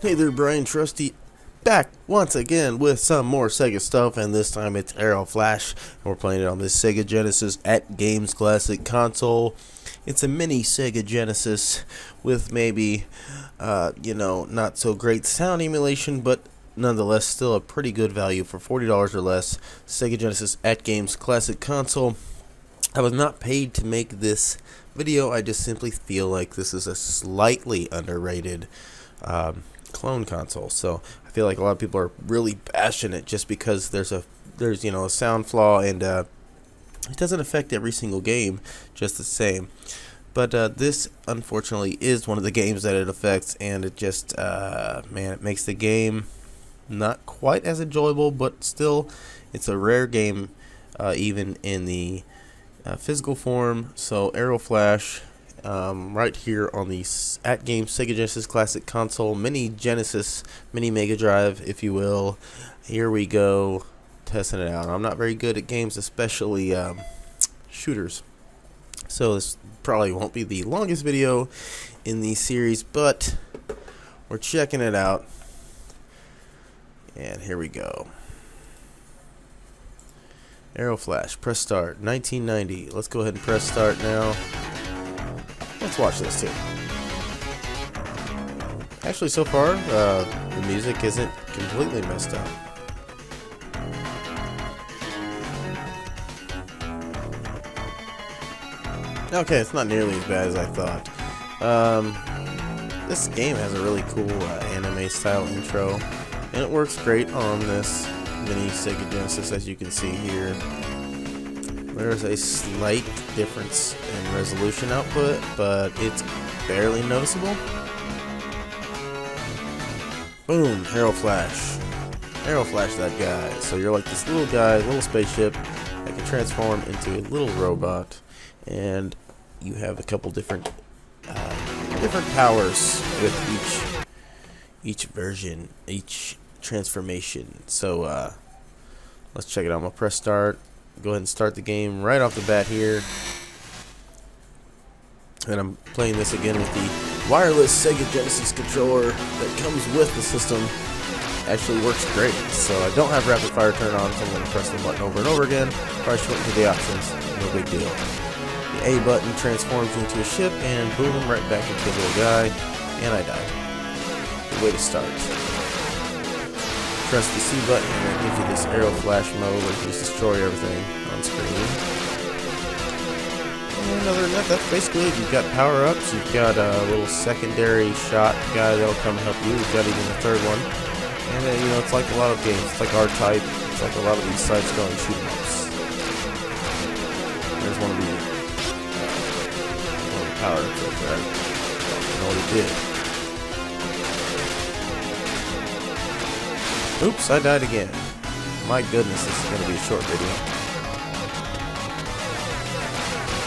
Hey there, Bryan, Trusty, back once again with some more Sega stuff, and this time it's Arrow Flash, and we're playing it on this Sega Genesis Atgames Classic console. It's a mini Sega Genesis with maybe, not so great sound emulation, but nonetheless still a pretty good value for $40 or less. Sega Genesis Atgames Classic console. I was not paid to make this video. I just simply feel like this is a slightly underrated clone console. So I feel like a lot of people are really bashing it just because there's a sound flaw, and it doesn't affect every single game just the same. But this unfortunately is one of the games that it affects, and it just it makes the game not quite as enjoyable, but still it's a rare game even in the physical form. So Arrow Flash, right here on the Atgames Sega Genesis Classic console, mini Genesis, mini Mega Drive, if you will. Here we go, testing it out. I'm not very good at games, especially shooters, so this probably won't be the longest video in the series, but we're checking it out. And here we go. Arrow Flash, press start, 1990. Let's go ahead and press start now. Let's watch this too. Actually, so far, the music isn't completely messed up. Okay, it's not nearly as bad as I thought. This game has a really cool anime style intro, and it works great on this mini Sega Genesis, as you can see here. There's a slight difference in resolution output, but it's barely noticeable. Boom, Arrow Flash. Arrow Flash that guy. So you're like this little guy, little spaceship that can transform into a little robot, and you have a couple different powers with each version, each transformation. So let's check it out. I'm gonna press start. Go ahead and start the game right off the bat here. And I'm playing this again with the wireless Sega Genesis controller that comes with the system. Actually works great. So I don't have rapid fire turned on, so I'm going to press the button over and over again. Probably shorten to the options. No big deal. The A button transforms into a ship, and boom, right back into the little guy. And I died. Good way to start. Press the C button, and that gives you this Arrow Flash mode where you just destroy everything on screen. And other than that, that's basically it. You've got power-ups, you've got a little secondary shot guy that'll come help you. We've got even a third one. And it's like a lot of games. It's like R-Type. It's like a lot of these side-scrolling shoot-em-ups. There's one of the power-ups right there. I don't know what he did. Oops, I died again. My goodness, this is going to be a short video.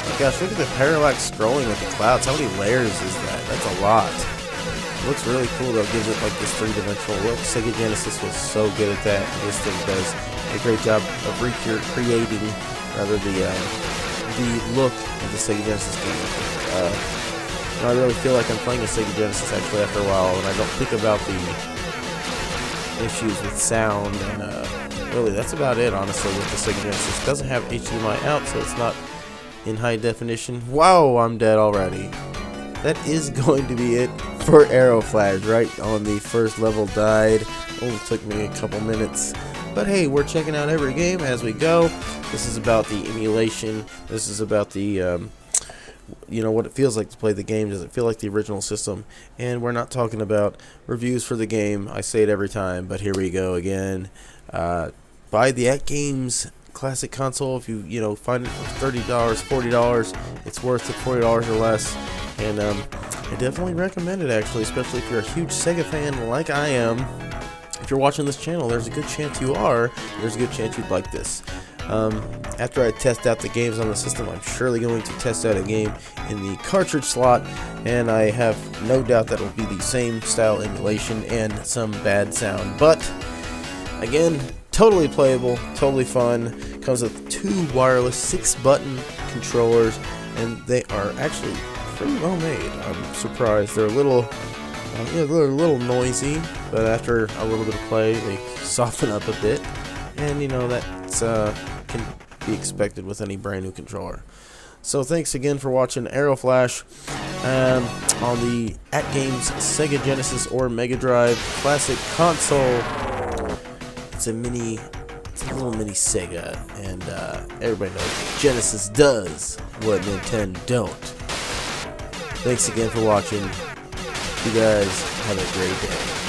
Oh gosh, look at the parallax scrolling with the clouds. How many layers is that? That's a lot. It looks really cool though. It gives it like this three-dimensional look. Sega Genesis was so good at that. This thing does a great job of recreating the look of the Sega Genesis game. I really feel like I'm playing a Sega Genesis actually after a while, and I don't think about the issues with sound, and really that's about it honestly with the Sega Genesis. It doesn't have HDMI out, so it's not in high definition. Wow, I'm dead already. That is going to be it for Arrow Flash. Right on the first level, died. Only took me a couple minutes, but hey, we're checking out every game as we go. This is about the emulation. This is about the what it feels like to play the game. Does it feel like the original system? And we're not talking about reviews for the game. I say it every time, but here we go again. Buy the Atgames Classic console if you find it for $30, $40. It's worth it, $40 or less. And I definitely recommend it, actually, especially if you're a huge Sega fan like I am. If you're watching this channel, there's a good chance you are. There's a good chance you'd like this. After I test out the games on the system, I'm surely going to test out a game in the cartridge slot, and I have no doubt that it will be the same style emulation and some bad sound. But again, totally playable, totally fun. Comes with two wireless 6-button controllers, and they are actually pretty well made. I'm surprised. They're a little Yeah, they're a little noisy, but after a little bit of play, they soften up a bit, and you know that's can be expected with any brand new controller. So thanks again for watching Aeroflash on the Atgames Sega Genesis or Mega Drive Classic Console. It's a little mini Sega, and everybody knows Genesis does what Nintendo don't. Thanks again for watching. You guys have a great day.